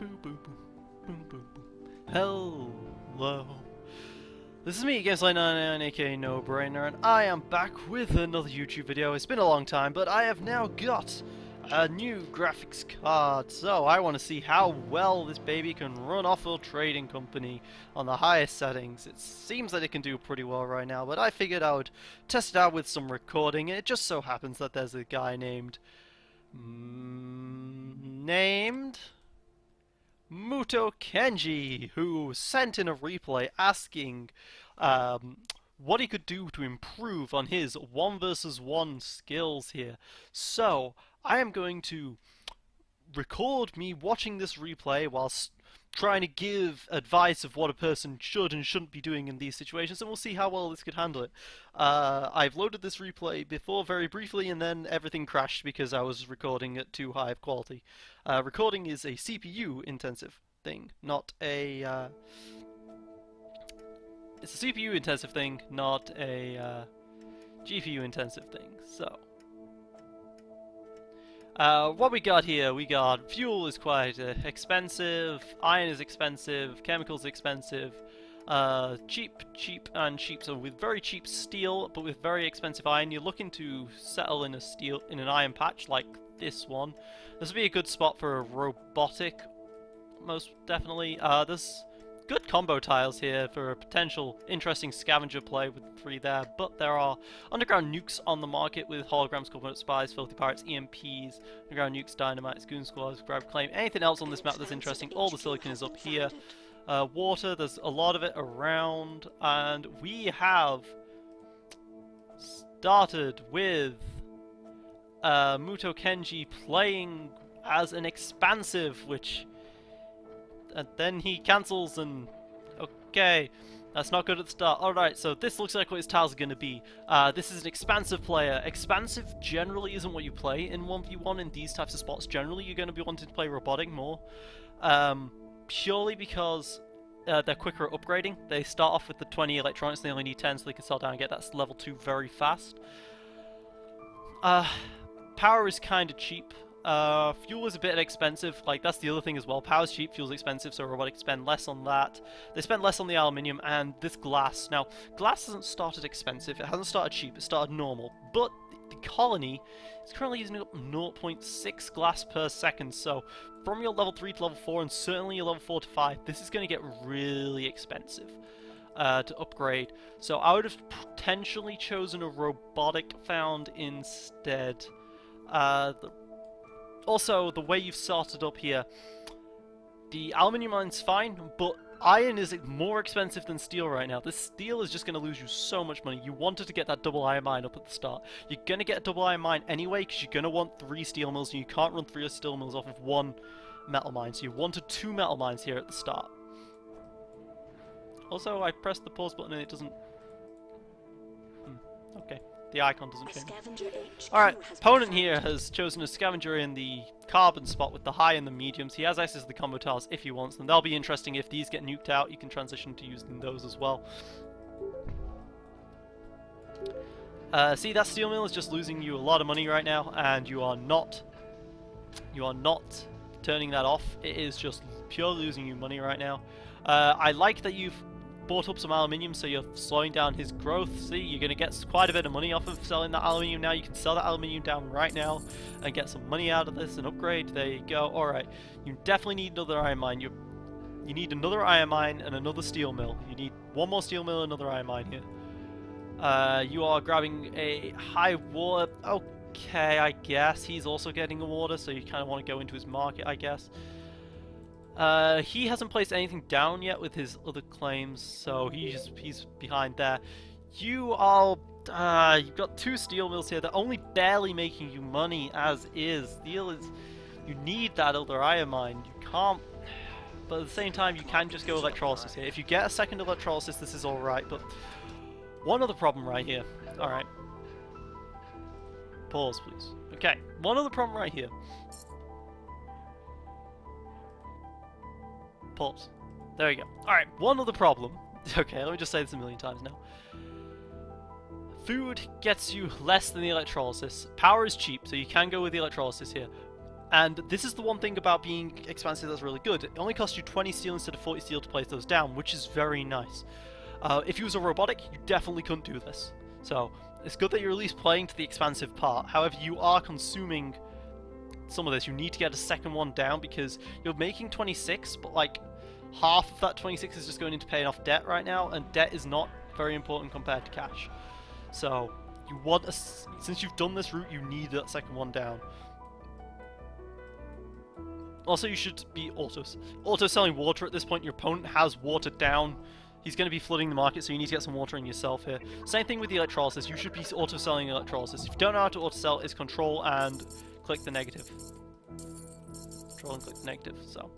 Boom, boom, boom, boom, boom, boom. Hello. This is me, Games99, aka No Brainer, and I am back with another YouTube video. It's been a long time, but I have now got a new graphics card, so I want to see how well this baby can run Offworld Trading Company on the highest settings. It seems that it can do pretty well right now, but I figured I would test it out with some recording, and it just so happens that there's a guy named MutoKenji, who sent in a replay asking what he could do to improve on his 1 versus 1 skills here. So, I am going to record me watching this replay whilst trying to give advice of what a person should and shouldn't be doing in these situations, and we'll see how well this could handle it. I've loaded this replay before very briefly, and then everything crashed because I was recording at too high of quality. Recording is a CPU intensive thing, not a... It's a CPU intensive thing, not a GPU intensive thing, so... what we got here, we got fuel is quite expensive, iron is expensive, chemicals expensive, cheap, so with very cheap steel, but with very expensive iron. You're looking to settle in an iron patch like this one. This would be a good spot for a robotic, most definitely. There's good combo tiles here for a potential interesting scavenger play with 3 there, but there are underground nukes on the market with holograms, corporate spies, filthy pirates, EMPs, underground nukes, dynamites, goon squads, grab claim, anything else on this map that's interesting. All the silicon is up here. Water, there's a lot of it around, and we have started with MutoKenji playing as an expansive, which... And then he cancels and... Okay, that's not good at the start. Alright, so this looks like what his tiles are going to be. This is an expansive player. Expansive generally isn't what you play in 1v1 in these types of spots. Generally, you're going to be wanting to play robotic more. Purely because they're quicker at upgrading. They start off with the 20 electronics, they only need 10, so they can sell down and get that level 2 very fast. Power is kind of cheap. Fuel is a bit expensive, like that's the other thing as well. Power's cheap, fuel's expensive, so robotics spend less on that. They spend less on the aluminium and this glass. Now, glass hasn't started expensive, it hasn't started cheap, it started normal, but the colony is currently using up 0.6 glass per second, so from your level 3 to level 4 and certainly your level 4 to 5, this is going to get really expensive to upgrade. So I would have potentially chosen a robotic found instead. Also, the way you've sorted up here, the aluminium iron's fine, but iron is more expensive than steel right now. This steel is just going to lose you so much money. You wanted to get that double iron mine up at the start. You're going to get a double iron mine anyway, because you're going to want 3 steel mills, and you can't run 3 steel mills off of 1 metal mine, so you wanted 2 metal mines here at the start. Also, I pressed the pause button and it doesn't... Okay. The icon doesn't change. Alright, opponent here has chosen a scavenger in the carbon spot with the high and the mediums. He has access to the combo tiles if he wants them. They'll be interesting if these get nuked out. You can transition to using those as well. See, that steel mill is just losing you a lot of money right now, and you are not turning that off. It is just purely losing you money right now. I like that you've bought up some aluminium, so you're slowing down his growth. See, you're going to get quite a bit of money off of selling that aluminium now. You can sell that aluminium down right now and get some money out of this and upgrade. There you go. Alright, you definitely need another iron mine. You need another iron mine and another steel mill. You need 1 more steel mill and another iron mine here. You are grabbing a high water. Okay, I guess. He's also getting a water, so you kind of want to go into his market, I guess. He hasn't placed anything down yet with his other claims, so he's behind there. You are, you've got 2 steel mills here. They're only barely making you money as is. Steel is, you need that other iron mine. You can't, but at the same time, you can just go electrolysis here. If you get a second electrolysis, this is alright, but one other problem right here. Alright. Pause, please. Okay, one other problem right here. Pause. There we go. Alright, one other problem. Okay, let me just say this a million times now. Food gets you less than the electrolysis. Power is cheap, so you can go with the electrolysis here. And this is the one thing about being expansive that's really good. It only costs you 20 steel instead of 40 steel to place those down, which is very nice. If you was a robotic, you definitely couldn't do this. So, it's good that you're at least playing to the expansive part. However, you are consuming some of this. You need to get a second one down because you're making 26, but like half of that 26 is just going into paying off debt right now, and debt is not very important compared to cash. So, you want since you've done this route, you need that second one down. Also, you should be auto-selling water at this point. Your opponent has water down. He's going to be flooding the market, so you need to get some water in yourself here. Same thing with the electrolysis. You should be auto-selling electrolysis. If you don't know how to auto-sell, it's control and click the negative. Control and click the negative, so.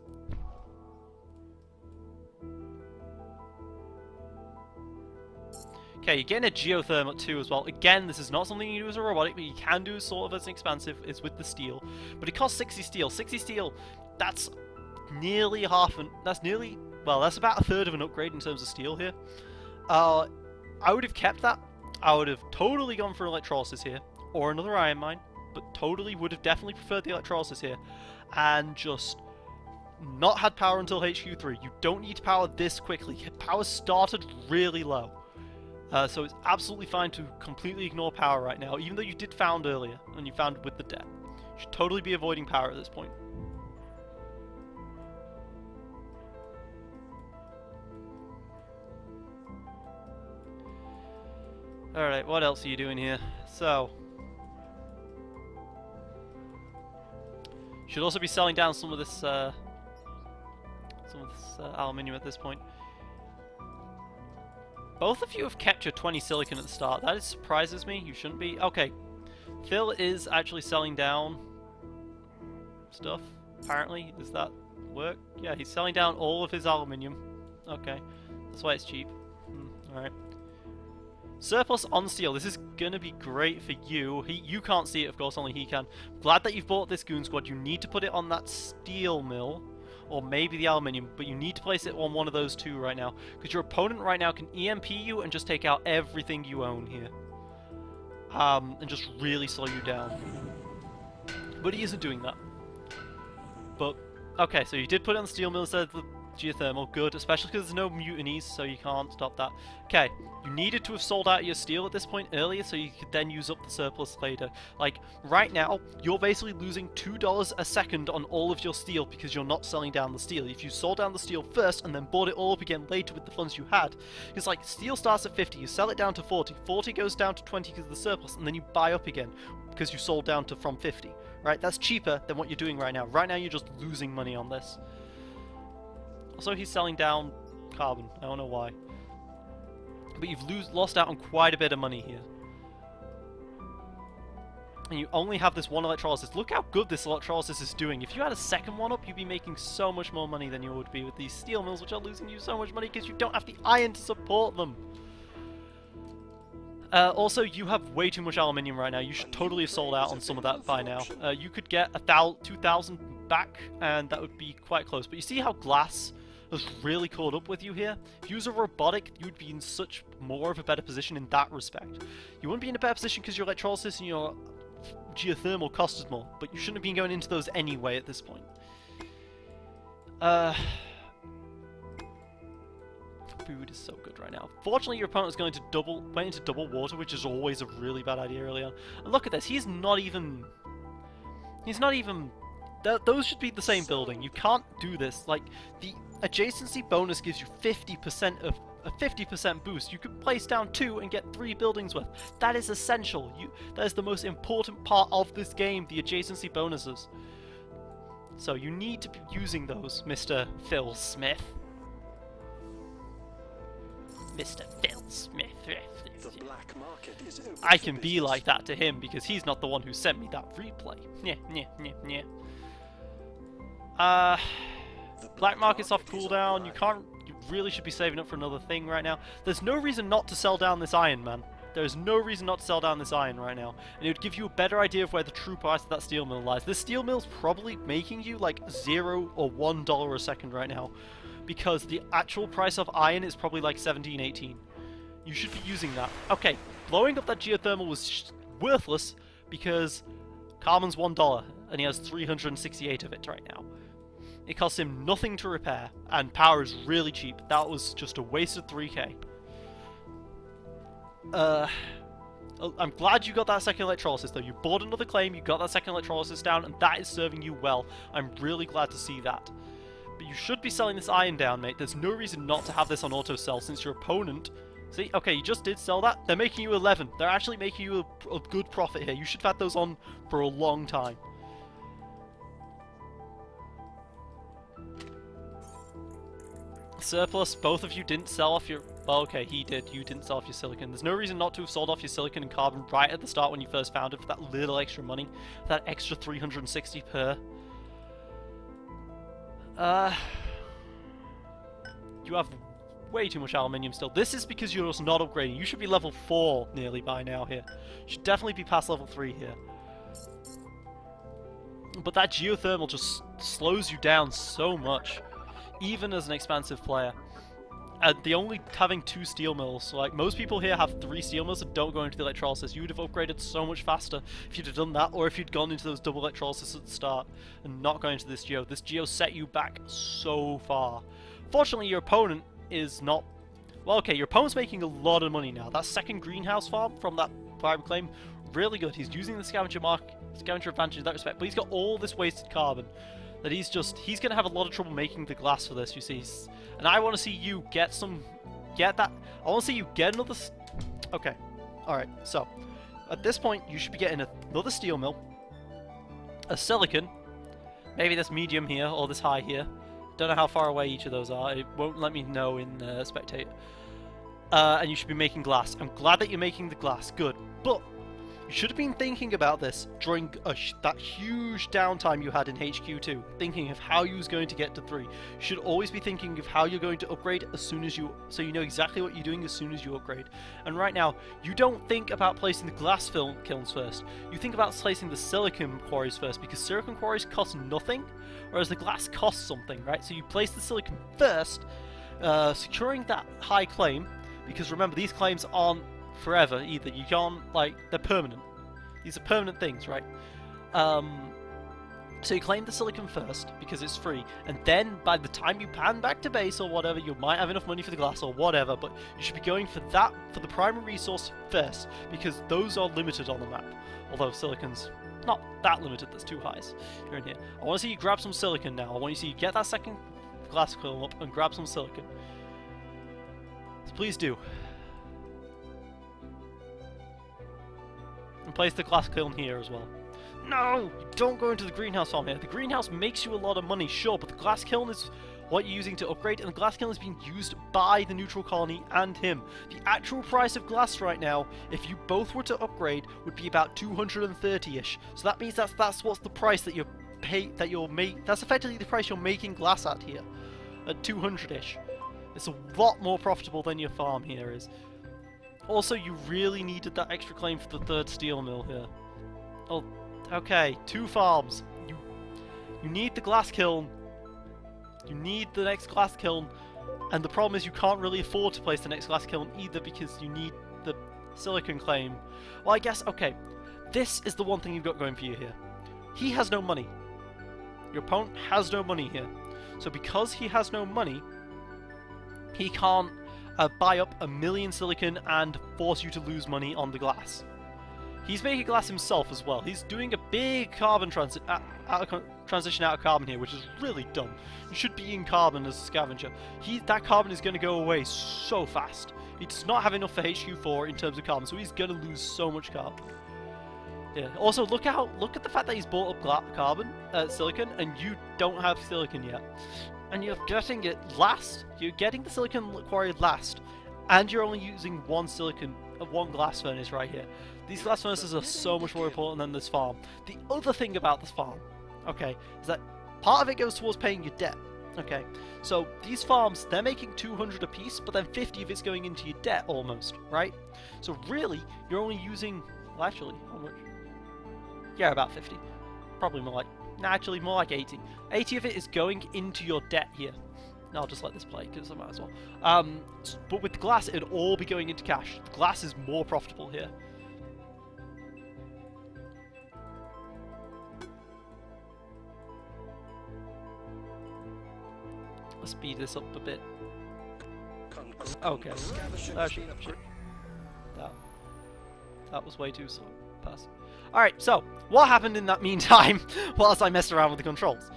Okay, you're getting a geothermal too as well. Again, this is not something you do as a robotic, but you can do sort of as an expansive, is with the steel. But it costs 60 steel. 60 steel, that's nearly that's about a third of an upgrade in terms of steel here. I would have kept that. I would have totally gone for electrolysis here, or another iron mine, but totally would have definitely preferred the electrolysis here, and just not had power until HQ3. You don't need to power this quickly. Power started really low. So it's absolutely fine to completely ignore power right now, even though you did found earlier, and you found with the debt. You should totally be avoiding power at this point. Alright, what else are you doing here? So, should also be selling down some of this aluminium at this point. Both of you have kept your 20 silicon at the start. That surprises me. You shouldn't be. Okay. Phil is actually selling down stuff, apparently. Does that work? Yeah, he's selling down all of his aluminium. Okay. That's why it's cheap. Alright. Surplus on steel. This is gonna be great for you. You can't see it, of course, only he can. Glad that you've bought this goon squad. You need to put it on that steel mill. Or maybe the aluminium, but you need to place it on one of those two right now. Because your opponent right now can EMP you and just take out everything you own here. And just really slow you down. But he isn't doing that. But, okay, so you did put it on the steel mill instead of the geothermal. Good, especially because there's no mutinies, so you can't stop that. Okay, you needed to have sold out your steel at this point earlier, so you could then use up the surplus later. Like, right now, you're basically losing $2 a second on all of your steel because you're not selling down the steel. If you sold down the steel first and then bought it all up again later with the funds you had, it's like steel starts at 50, you sell it down to 40, 40 goes down to 20 because of the surplus, and then you buy up again because you sold down to from 50, right? That's cheaper than what you're doing right now. Right now, you're just losing money on this. Also, he's selling down carbon. I don't know why. But you've lost out on quite a bit of money here. And you only have this one electrolysis. Look how good this electrolysis is doing. If you had a second one up, you'd be making so much more money than you would be with these steel mills, which are losing you so much money because you don't have the iron to support them. Also, you have way too much aluminium right now. You should totally have sold out on some of that by now. You could get 2,000 back, and that would be quite close. But you see how glass has really caught up with you here? If you was a robotic, you'd be in such more of a better position in that respect. You wouldn't be in a better position because your electrolysis and your geothermal costed more, but you shouldn't have been going into those anyway at this point. Food is so good right now. Fortunately, your opponent is going to went into double water, which is always a really bad idea early on. And look at this, he's not even... Those should be the same building. You can't do this. Like, the adjacency bonus gives you 50% of a 50% boost. You could place down 2 and get 3 buildings worth. That is essential. That is the most important part of this game, the adjacency bonuses. So you need to be using those, Mr. Phil Smith. Mr. Phil Smith. The black market is open. I can be like that to him because he's not the one who sent me that replay. Yeah. Black market's off cooldown. You really should be saving up for another thing right now. There's no reason not to sell down this iron, man. There is no reason not to sell down this iron right now. And it would give you a better idea of where the true price of that steel mill lies. This steel mill's probably making you like $0 or $1 a second right now, because the actual price of iron is probably like 17, 18. You should be using that. Okay, blowing up that geothermal was worthless because carbon's $1. and he has 368 of it right now. It costs him nothing to repair, and power is really cheap. That was just a wasted 3k. I'm glad you got that second electrolysis though. You bought another claim, you got that second electrolysis down, and that is serving you well. I'm really glad to see that. But you should be selling this iron down, mate. There's no reason not to have this on auto sell since your opponent... See, okay, you just did sell that. They're making you 11. They're actually making you a good profit here. You should have had those on for a long time. Surplus, both of you didn't sell off your... Well, okay, he did. You didn't sell off your silicon. There's no reason not to have sold off your silicon and carbon right at the start when you first found it for that little extra money. That extra 360 per. You have way too much aluminium still. This is because you're just not upgrading. You should be level 4 nearly by now here. You should definitely be past level 3 here. But that geothermal just slows you down so much, even as an expansive player. The only having 2 steel mills, so like most people here have 3 steel mills and don't go into the electrolysis. You would have upgraded so much faster if you'd have done that, or if you'd gone into those double electrolysis at the start and not going into this geo. This geo set you back so far. Fortunately, your opponent is not... Well, okay, your opponent's making a lot of money now. That second greenhouse farm from that prime claim, really good. He's using the scavenger advantage in that respect, but he's got all this wasted carbon that he's going to have a lot of trouble making the glass for this, you see. And I want to see you get that. I want to see you get another... Okay, alright, so at this point you should be getting another steel mill, a silicon, maybe this medium here or this high here. Don't know how far away each of those are. It won't let me know in Spectate. And you should be making glass. I'm glad that you're making the glass. Good. But you should have been thinking about this during that huge downtime you had in HQ2. Thinking of how you was going to get to 3. You should always be thinking of how you're going to upgrade as soon as you... So you know exactly what you're doing as soon as you upgrade. And right now, you don't think about placing the glass kilns first. You think about placing the silicon quarries first, because silicon quarries cost nothing, whereas the glass costs something, right? So you place the silicon first, securing that high claim, because remember, these claims aren't forever either. You can't, like, they're permanent. These are permanent things, right? So you claim the silicon first because it's free, and then by the time you pan back to base or whatever, you might have enough money for the glass or whatever, but you should be going for that, for the primary resource first, because those are limited on the map. Although silicon's not that limited, there's 2 highs here and here. I want to see you grab some silicon now. I want you to see you get that second glass kiln up and grab some silicon. So please do. And place the glass kiln here as well. No! Don't go into the greenhouse farm here. The greenhouse makes you a lot of money, sure, but the glass kiln is what you're using to upgrade, and the glass kiln is being used by the neutral colony and him. The actual price of glass right now, if you both were to upgrade, would be about 230-ish. So that means that's what's the price that that's effectively the price you're making glass at here, at 200-ish. It's a lot more profitable than your farm here is. Also, you really needed that extra claim for the 3rd steel mill here. Oh, okay, 2 farms. You need the glass kiln. You need the next glass kiln, and the problem is you can't really afford to place the next glass kiln either because you need the silicon claim. Well, I guess, okay, this is the one thing you've got going for you here. He has no money. Your opponent has no money here. So because he has no money, he can't buy up 1,000,000 silicon and force you to lose money on the glass. He's making glass himself as well. He's doing a big carbon transition out of carbon here, which is really dumb. You should be in carbon as a scavenger. That carbon is going to go away so fast. He does not have enough for HQ4 in terms of carbon, so he's going to lose so much carbon. Yeah. Also, look at the fact that he's bought up silicon, and you don't have silicon yet. And you're getting it last. You're getting the silicon quarry last, and you're only using one glass furnace right here. These glass furnaces are so much more important than this farm. The other thing about this farm, okay, is that part of it goes towards paying your debt. Okay, so these farms, they're making 200 a piece, but then 50 of it's going into your debt almost, right? So really, you're only using, well, actually, how much? Yeah, about 50. Probably more like, actually more like 80. 80 of it is going into your debt here. I'll just let this play because I might as well. But with the glass, it'd all be going into cash. The glass is more profitable here. Let's speed this up a bit. Okay. That was way too slow. Pass. Alright, so, what happened in that meantime whilst I messed around with the controls?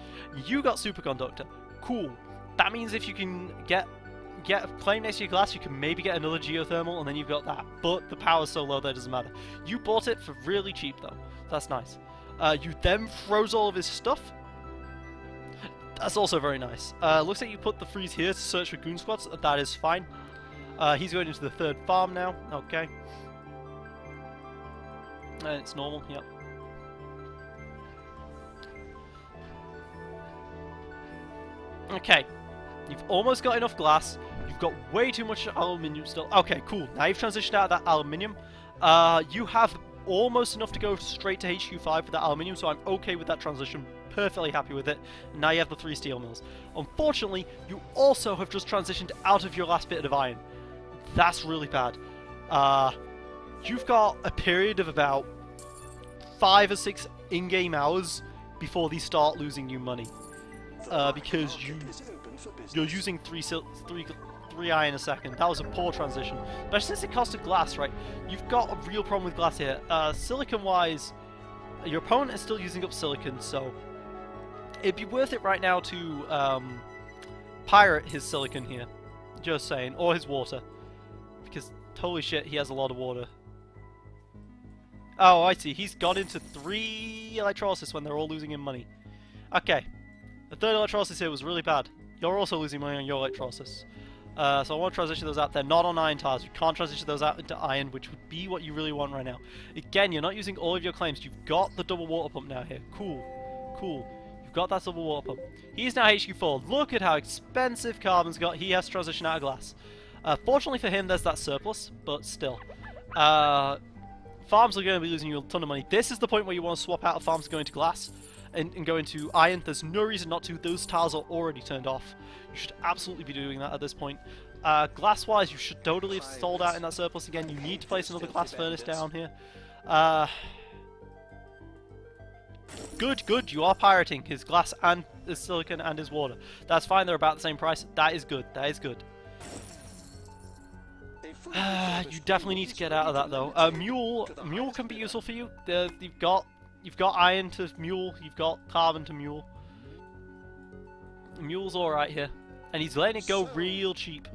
You got Superconductor. Cool. That means if you can get a claim next to your glass, you can maybe get another geothermal, and then you've got that. But the power's so low that it doesn't matter. You bought it for really cheap, though. That's nice. You then froze all of his stuff. That's also very nice. Looks like you put the freeze here to search for goon squads. That is fine. He's going into the third farm now. Okay. It's normal, yep. Okay. You've almost got enough glass. You've got way too much aluminium still. Okay, cool. Now you've transitioned out of that aluminium. You have almost enough to go straight to HQ5 for that aluminium, so I'm okay with that transition. Perfectly happy with it. Now you have the 3 steel mills. Unfortunately, you also have just transitioned out of your last bit of iron. That's really bad. You've got a period of about 5 or 6 in-game hours before they start losing you money. Because you're using 3 iron a second. That was a poor transition. But since it costed glass, right? You've got a real problem with glass here. Silicon-wise, your opponent is still using up silicon, so it'd be worth it right now to pirate his silicon here. Just saying. Or his water. Because, holy shit, he has a lot of water. Oh, I see. He's got into 3 electrolysis when they're all losing him money. Okay. The 3rd electrolysis here was really bad. You're also losing money on your electrolysis. So I want to transition those out there, not on iron tiles. You can't transition those out into iron, which would be what you really want right now. Again, you're not using all of your claims. You've got the double water pump now here. Cool. Cool. You've got that double water pump. He's now HQ4. Look at how expensive Carbon's got. He has to transition out of glass. Fortunately for him, there's that surplus, but still. Farms are going to be losing you a ton of money. This is the point where you want to swap out of farms going to glass and go into iron. There's no reason not to. Those tiles are already turned off. You should absolutely be doing that at this point. Glass-wise, you should totally have sold out in that surplus again. You need to place another glass furnace down here. Good, good. You are pirating his glass and his silicon and his water. That's fine. They're about the same price. That is good. That is good. You definitely need to get out of that though. Mule can be useful for you. You've got iron to mule. You've got carbon to mule. Mule's all right here, and he's letting it go real cheap.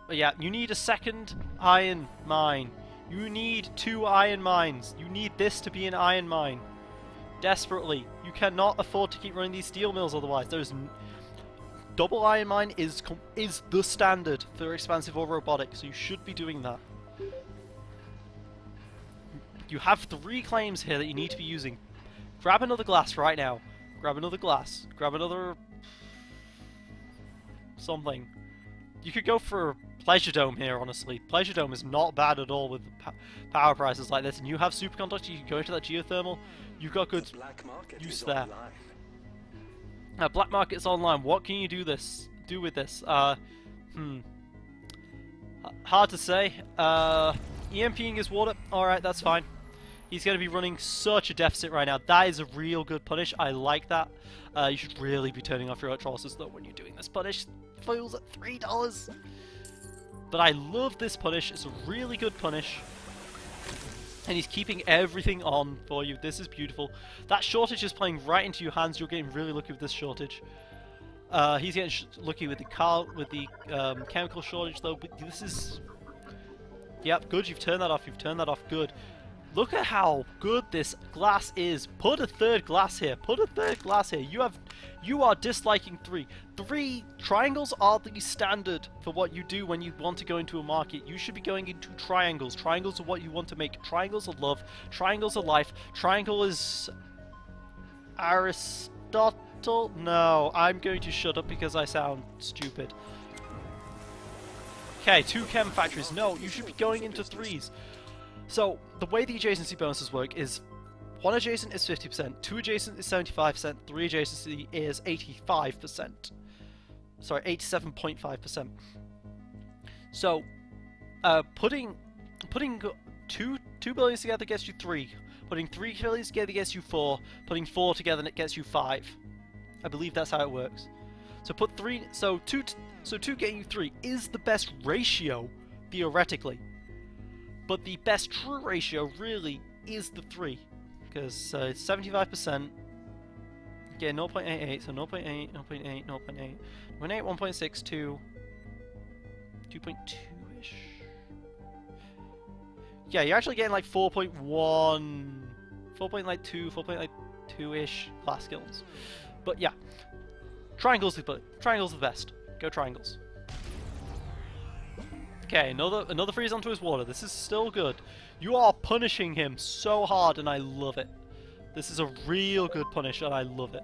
But yeah, you need a second iron mine. You need 2 iron mines. You need this to be an iron mine. Desperately. You cannot afford to keep running these steel mills otherwise. There's double iron mine is the standard for expansive or robotic, so you should be doing that. You have 3 claims here that you need to be using. Grab another glass right now. Grab another glass. Grab another something. You could go for Pleasure Dome here, honestly. Pleasure Dome is not bad at all with power prices like this, and you have superconductor. You can go into that geothermal. You've got good use there. Black market's online. What can you do with this? Hard to say. EMPing his water. Alright, that's fine. He's going to be running such a deficit right now. That is a real good punish. I like that. You should really be turning off your electrolysis though when you're doing this punish. Feels at $3. But I love this punish. It's a really good punish. And he's keeping everything on for you. This is beautiful. That shortage is playing right into your hands. You're getting really lucky with this shortage. He's getting lucky with the chemical shortage though. But this is, yep, good. You've turned that off. You've turned that off. Good. Look at how good this glass is. Put a 3rd glass here. Put a 3rd glass here. You are disliking 3. 3 triangles are the standard for what you do when you want to go into a market. You should be going into triangles. Triangles are what you want to make. Triangles are love. Triangles are life. Triangle is Aristotle. No, I'm going to shut up because I sound stupid. Okay, 2 chem factories. No, you should be going into 3s. So, the way the adjacency bonuses work is 1 adjacent is 50%, 2 adjacent is 75%, 3 adjacency is 85%. Sorry, 87.5%. So, putting 2 billions together gets you 3. Putting 3 billions together gets you 4. Putting 4 together gets you 5. I believe that's how it works. So put 3, so 2 getting you 3 is the best ratio, theoretically. But the best true ratio really is the 3. Because it's 75%. Yeah, 0.88, so 0.8, 0.8, 0.8, 1.8, 1.6, 2, 2.2-ish. Yeah, you're actually getting like 4.1, 4.2, 4.2-ish glass kills. But yeah, triangles are the best. Go triangles. Okay, another freeze onto his water. This is still good. You are punishing him so hard, and I love it. This is a real good punish, and I love it.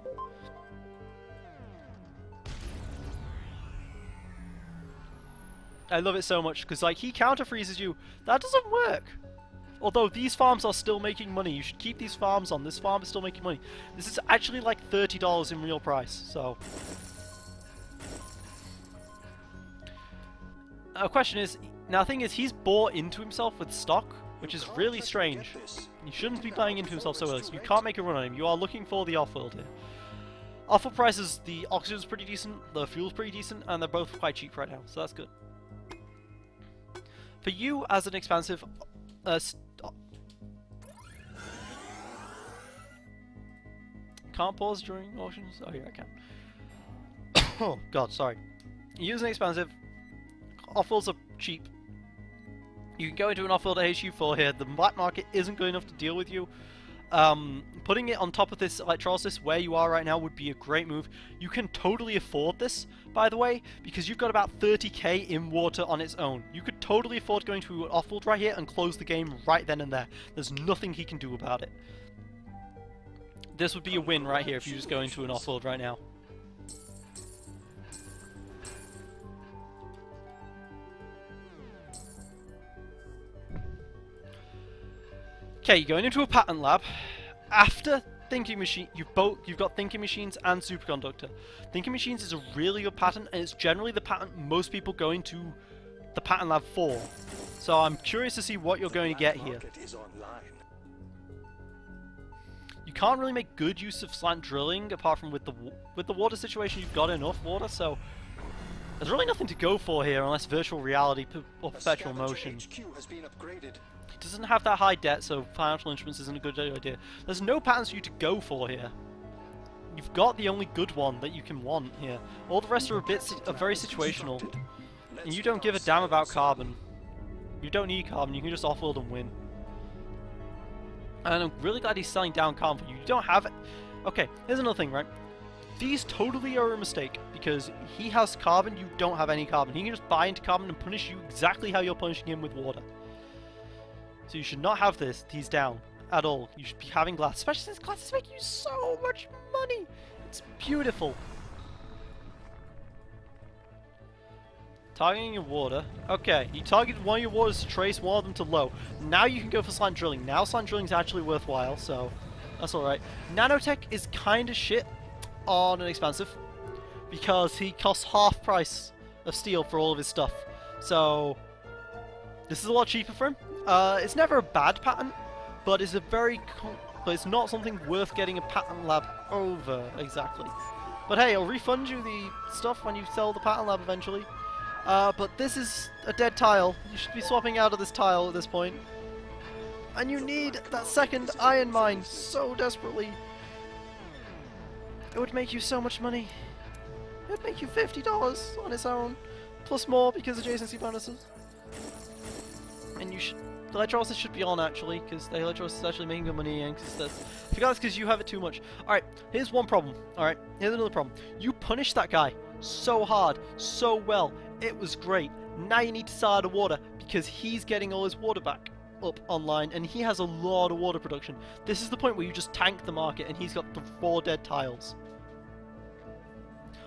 I love it so much, because like he counter freezes you. That doesn't work. Although these farms are still making money. You should keep these farms on. This farm is still making money. This is actually like $30 in real price, so... The question is, now the thing is, he's bought into himself with stock, which is really strange. He shouldn't be buying into himself so early, so you can't make a run on him. You are looking for the Offworld here. Offworld prices, the oxygen's pretty decent, the fuel's pretty decent, and they're both quite cheap right now, so that's good. For you, as an expansive... can't pause during auctions? Oh yeah, I can. Oh god, sorry. You as an expansive, Offworlds are cheap. You can go into an Offworld at HU4 here. The black market isn't good enough to deal with you. Putting it on top of this electrolysis where you are right now would be a great move. You can totally afford this, by the way, because you've got about 30k in water on its own. You could totally afford going to an Offworld right here and close the game right then and there. There's nothing he can do about it. This would be a win right here if you just go into an Offworld right now. Okay, you're going into a patent lab. After Thinking Machine, you've got Thinking Machines and Superconductor. Thinking Machines is a really good patent, and it's generally the patent most people go into the patent lab for. So I'm curious to see what you're going to get here. You can't really make good use of slant drilling apart from with the water situation. You've got enough water, so there's really nothing to go for here unless virtual reality or perpetual motion. It doesn't have that high debt, so financial instruments isn't a good idea. There's no patterns for you to go for here. You've got the only good one that you can want here. All the rest are very situational. And you don't give a damn about carbon. You don't need carbon, you can just offworld and win. And I'm really glad he's selling down carbon for you. You don't have it. Okay, here's another thing, right? These totally are a mistake, because he has carbon, you don't have any carbon. He can just buy into carbon and punish you exactly how you're punishing him with water. So you should not have these down at all. You should be having glass, especially since glass is making you so much money. It's beautiful. Targeting your water. Okay, you targeted one of your waters to trace, one of them to low. Now you can go for slant drilling. Now slant drilling is actually worthwhile, so that's alright. Nanotech is kind of shit on an expansive, because he costs half price of steel for all of his stuff. So this is a lot cheaper for him. It's never a bad patent, but it's it's not something worth getting a patent lab over exactly. But hey, I'll refund you the stuff when you sell the patent lab eventually. But this is a dead tile. You should be swapping out of this tile at this point. And you need that second iron mine so desperately. It would make you so much money. It would make you $50 on its own, plus more because adjacency bonuses. And you should. The electrolysis should be on actually, because the electrolysis is actually making good money. And I forgot it's because you have it too much. Alright, here's one problem. Alright, here's another problem. You punished that guy so hard, so well. It was great. Now you need to sell out of water because he's getting all his water back up online and he has a lot of water production. This is the point where you just tank the market and he's got the 4 dead tiles.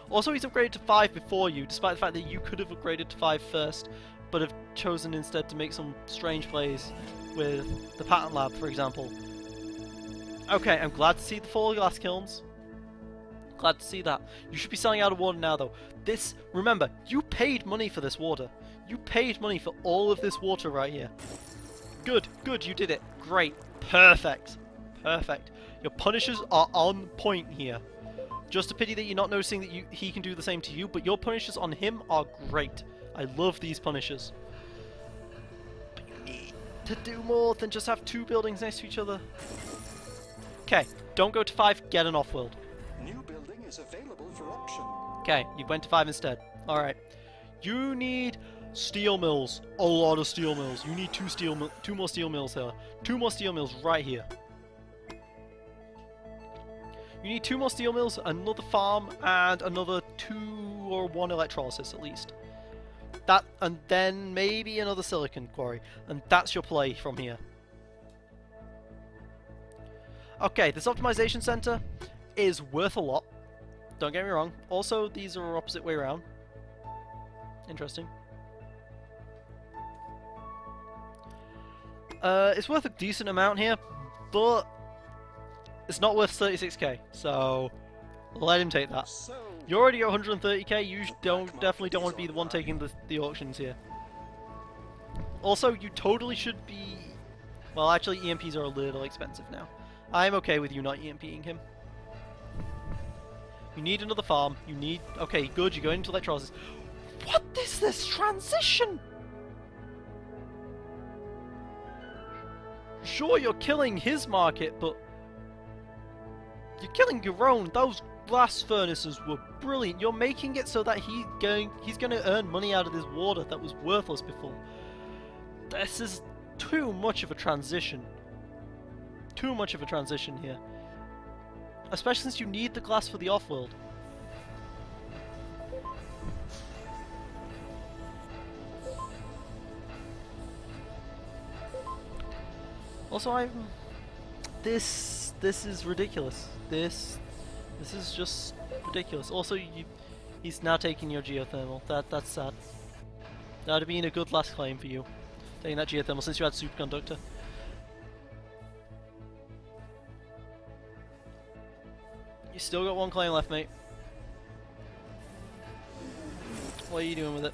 Also, he's upgraded to 5 before you, despite the fact that you could have upgraded to 5 first, but have chosen instead to make some strange plays with the patent lab, for example. Okay, I'm glad to see the 4 glass kilns. Glad to see that. You should be selling out of water now, though. This, remember, you paid money for this water. You paid money for all of this water right here. Good, good, you did it. Great. Perfect. Perfect. Your punishers are on point here. Just a pity that you're not noticing that he can do the same to you, but your punishers on him are great. I love these punishers. But you need to do more than just have 2 buildings next to each other. Okay, don't go to 5, get an Offworld. New building is available for auction. Okay, you went to 5 instead. Alright. You need steel mills. A lot of steel mills. You need 2 more steel mills here. 2 more steel mills right here. You need 2 more steel mills, another farm, and another 2 or 1 electrolysis at least. That, and then maybe another silicon quarry. And that's your play from here. Okay, this optimization center is worth a lot. Don't get me wrong. Also, these are opposite way around. Interesting. It's worth a decent amount here, but it's not worth 36k, so let him take that. You're already at 130k, you definitely don't want to be the one taking the auctions here. Also, you totally should be... Well, actually, EMPs are a little expensive now. I'm okay with you not EMPing him. You need another farm. You need... Okay, good, you go into electrolysis. What is this transition? Sure, you're killing his market, but... You're killing your own. Those glass furnaces were brilliant. You're making it so that he's going to earn money out of this water that was worthless before. This is too much of a transition. Too much of a transition here. Especially since you need the glass for the Offworld. Also, this is ridiculous. This is just ridiculous. Also, he's now taking your geothermal. That's sad. That would have been a good last claim for you, taking that geothermal since you had superconductor. You still got 1 claim left, mate. What are you doing with it?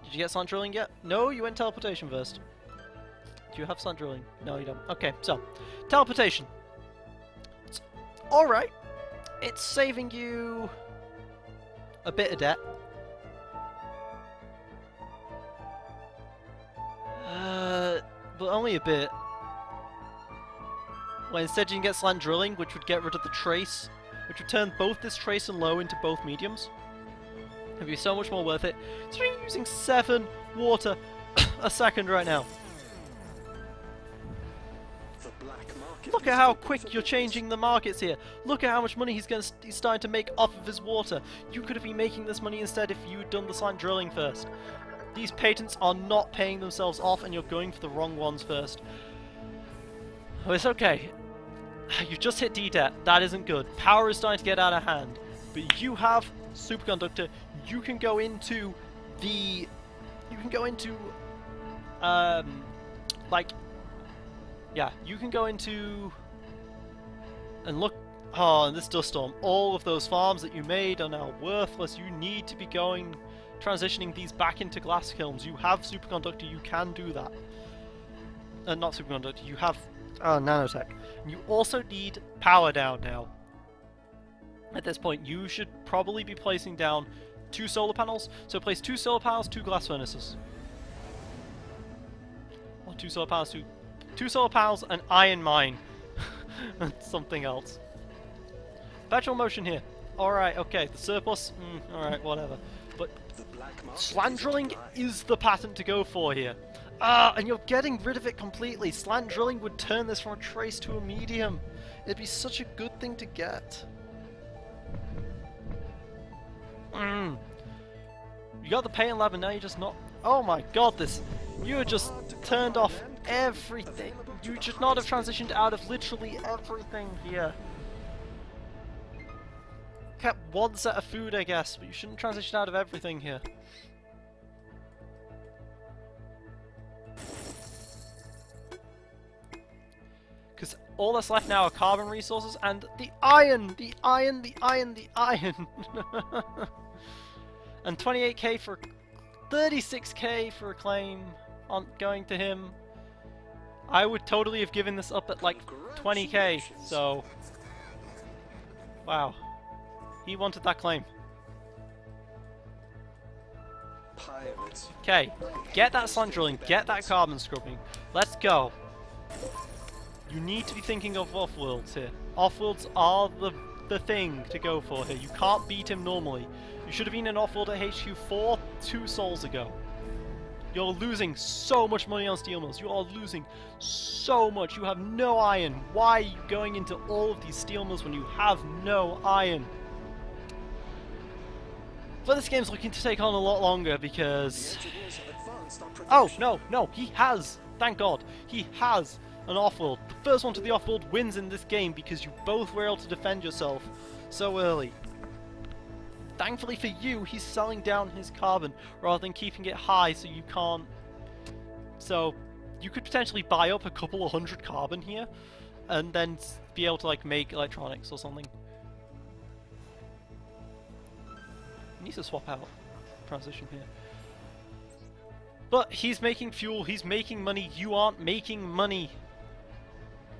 Did you get slant drilling yet? No, you went teleportation first. Do you have slant drilling? No, you don't. Okay, so teleportation. It's alright. It's saving you a bit of debt. But only a bit. Well, instead you can get slant drilling, which would get rid of the trace, which would turn both this trace and low into both mediums. It'd be so much more worth it. So you're using 7 water a second right now. Look at how quick you're changing the markets here. Look at how much money he's starting to make off of his water. You could have been making this money instead if you had done the slant drilling first. These patents are not paying themselves off and you're going for the wrong ones first. Oh, it's okay. You've just hit D-debt. That isn't good. Power is starting to get out of hand. But you have superconductor. You can go into the... You can go into... like... Yeah, you can go into... And look... Oh, and this dust storm. All of those farms that you made are now worthless. You need to be going... Transitioning these back into glass kilns. You have superconductor. You can do that. Not superconductor. You have... nanotech. You also need power down now. At this point, you should probably be placing down 2 solar panels. So place 2 solar panels, 2 glass furnaces. Or 2 solar panels, 2 solar panels, an iron mine. And something else. Perpetual motion here. Alright, okay. The surplus, alright, whatever. But slant drilling is the pattern to go for here. And you're getting rid of it completely. Slant drilling would turn this from a trace to a medium. It'd be such a good thing to get. You got the paint lab and now you're just not... Oh my god, this... You just turned off everything. You should not have transitioned out of literally everything here. Kept 1 set of food, I guess, but you shouldn't transition out of everything here. Because all that's left now are carbon resources and the iron! The iron, the iron, the iron! And 28k for... 36k for a claim on going to him. I would totally have given this up at like 20k, so... Wow. He wanted that claim. Pirates. Okay, get that slant drilling, get that carbon scrubbing. Let's go. You need to be thinking of Offworlds here. Offworlds are the thing to go for here. You can't beat him normally. You should have been in Offworld at HQ4 2 souls ago. You're losing so much money on steel mills. You are losing so much. You have no iron. Why are you going into all of these steel mills when you have no iron? But this game's looking to take on a lot longer because... Oh, no, he has! Thank God, he has an Offworld. The first one to the Offworld wins in this game because you both were able to defend yourself so early. Thankfully for you, he's selling down his carbon rather than keeping it high so you can't... So, you could potentially buy up a couple of 100 carbon here and then be able to like make electronics or something. He needs to swap out transition here. But he's making fuel, he's making money, you aren't making money.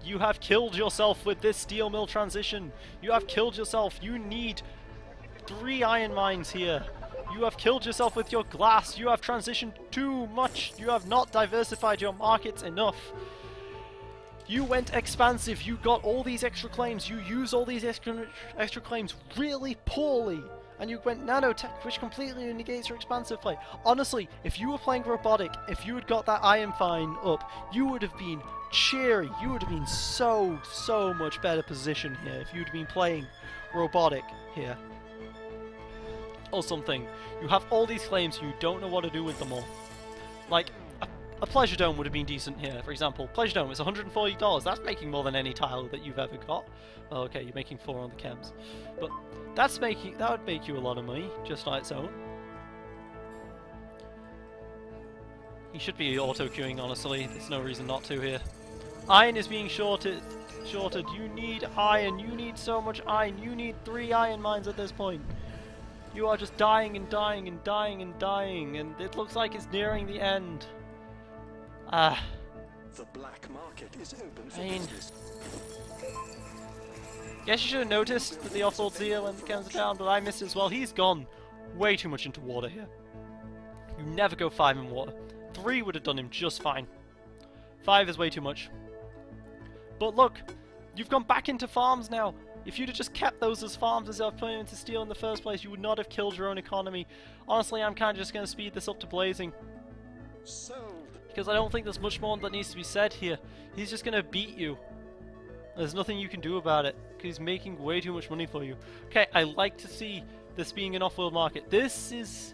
You have killed yourself with this steel mill transition. You have killed yourself. You need 3 iron mines here. You have killed yourself with your glass. You have transitioned too much. You have not diversified your markets enough. You went expansive. You got all these extra claims. You use all these extra claims really poorly. And you went nanotech, which completely negates your expansive play. Honestly, if you were playing robotic, if you had got that iron fine up, you would have been cheery. You would have been so much better position here if you'd been playing robotic here. Or something. You have all these claims, you don't know what to do with them all. Like, a pleasure dome would have been decent here, for example. Pleasure dome is $140. That's making more than any tile that you've ever got. Well, okay, you're making 4 on the chems. But that would make you a lot of money, just on its own. He should be auto-queuing, honestly. There's no reason not to here. Iron is being shorted. You need iron. You need so much iron. You need 3 iron mines at this point. You are just dying and dying and dying and dying, and it looks like it's nearing the end. The black market is open for business. Guess you should have noticed that the Offworld's here when the chems are down, but I missed it as well. He's gone way too much into water here. You never go 5 in water. 3 would have done him just fine. 5 is way too much. But look, you've gone back into farms now. If you'd have just kept those as farms instead of putting them into steel in the first place, you would not have killed your own economy. Honestly, I'm kind of just going to speed this up to blazing. Because I don't think there's much more that needs to be said here. He's just going to beat you. There's nothing you can do about it, because he's making way too much money for you. Okay, I like to see this being an off-world market. This is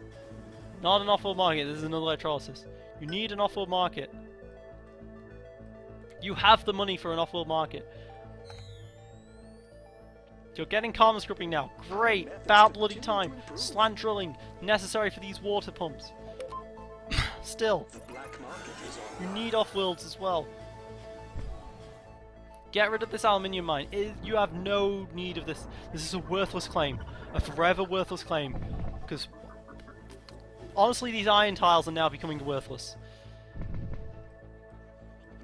not an off-world market, this is another electrolysis. You need an off-world market. You have the money for an off-world market. You're getting carbon scrubbing now. Great, about bloody time. Slant drilling, necessary for these water pumps. Still, you need off-worlds as well. Get rid of this aluminium mine. You have no need of this. This is a worthless claim. A forever worthless claim. Because, honestly, these iron tiles are now becoming worthless.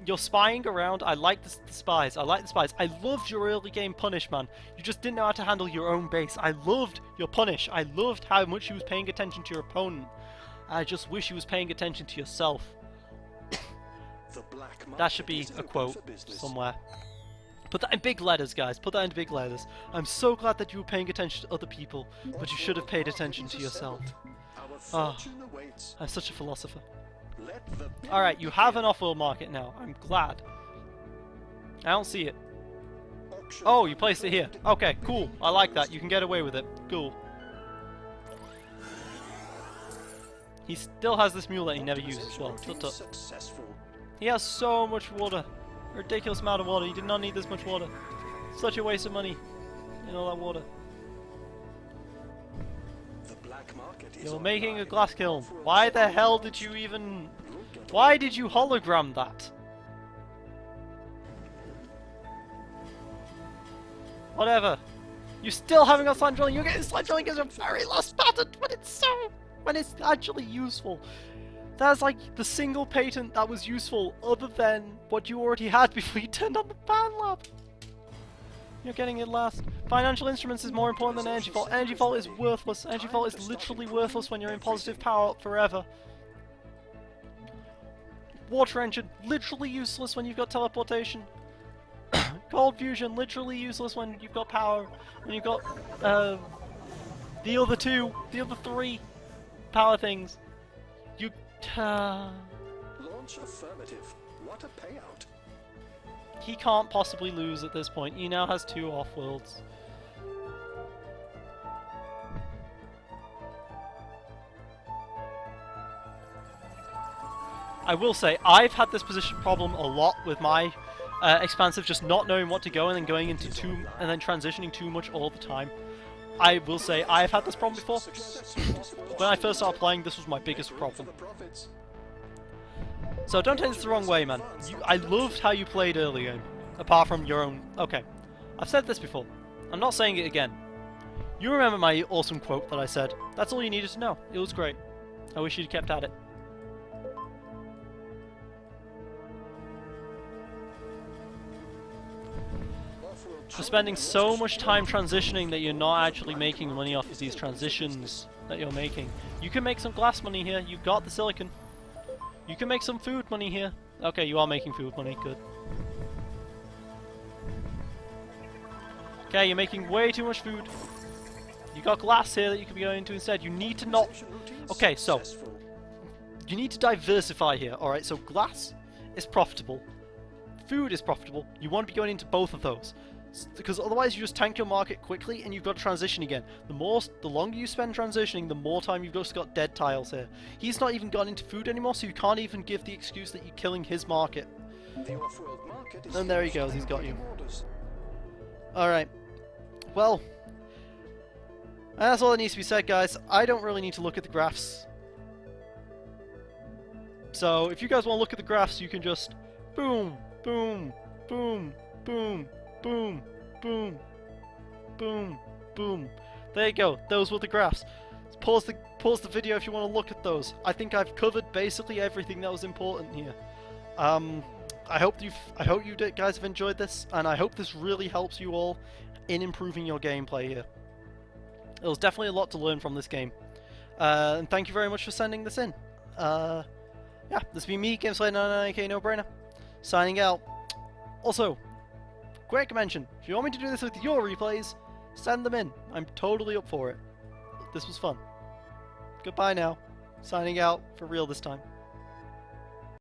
You're spying around. I like the spies. I like the spies. I loved your early game punish, man. You just didn't know how to handle your own base. I loved your punish. I loved how much you was paying attention to your opponent. I just wish you was paying attention to yourself. That should be a quote somewhere. Put that in big letters, guys. Put that in big letters. I'm so glad that you were paying attention to other people, but you should have paid attention to yourself. Oh, I'm such a philosopher. Alright, you have an off-world market now. I'm glad. I don't see it. Oh, you placed it here. Okay, cool. I like that. You can get away with it. Cool. He still has this mule that he never uses as well. Tut tut. He has so much water. A ridiculous amount of water. He did not need this much water. Such a waste of money in all that water. You're making a glass kiln. Why the hell did you even... Why did you hologram that? Whatever. You still haven't got slant drilling. You're getting slant drilling as a very lost pattern when it's actually useful. That's like the single patent that was useful other than what you already had before you turned on the fan lab. You're getting it last. Financial instruments is more important than energy vault. Energy vault is worthless. Energy vault is literally worthless when you're in positive power up forever. Water engine, literally useless when you've got teleportation. Cold fusion, literally useless when you've got power. When you've got the other three power things. You Launch affirmative. What a payout. He can't possibly lose at this point. He now has 2 Offworlds. I will say, I've had this position problem a lot with my expansive, just not knowing what to go and then going into and then transitioning too much all the time. I will say, I've had this problem before. When I first started playing, this was my biggest problem. So don't take this the wrong way, man. I loved how you played earlier, apart from your own... Okay, I've said this before. I'm not saying it again. You remember my awesome quote that I said. That's all you needed to know. It was great. I wish you'd kept at it. For spending so much time transitioning that you're not actually making money off of these transitions that you're making. You can make some glass money here. You've got the silicon. You can make some food money here. Okay, you are making food money. Good. Okay, you're making way too much food. You got glass here that you could be going into instead. You need to not... Okay, so... You need to diversify here. Alright, so glass is profitable. Food is profitable. You want to be going into both of those. Because otherwise you just tank your market quickly and you've got to transition again. The longer you spend transitioning, the more time you've just got dead tiles here. He's not even gone into food anymore, so you can't even give the excuse that you're killing his market. And there he goes, he's got you. Alright. Well. And that's all that needs to be said, guys. I don't really need to look at the graphs. So, if you guys want to look at the graphs, you can just... Boom, boom, boom, boom. Boom, boom, boom, boom. There you go. Those were the graphs. Pause the video if you want to look at those. I think I've covered basically everything that was important here. I hope you guys have enjoyed this, and I hope this really helps you all in improving your gameplay here. There was definitely a lot to learn from this game, and thank you very much for sending this in. Yeah, this has been me, Gameslayer99, aka No Brainer, signing out. Also, quick mention, if you want me to do this with your replays, send them in. I'm totally up for it. This was fun. Goodbye now. Signing out for real this time.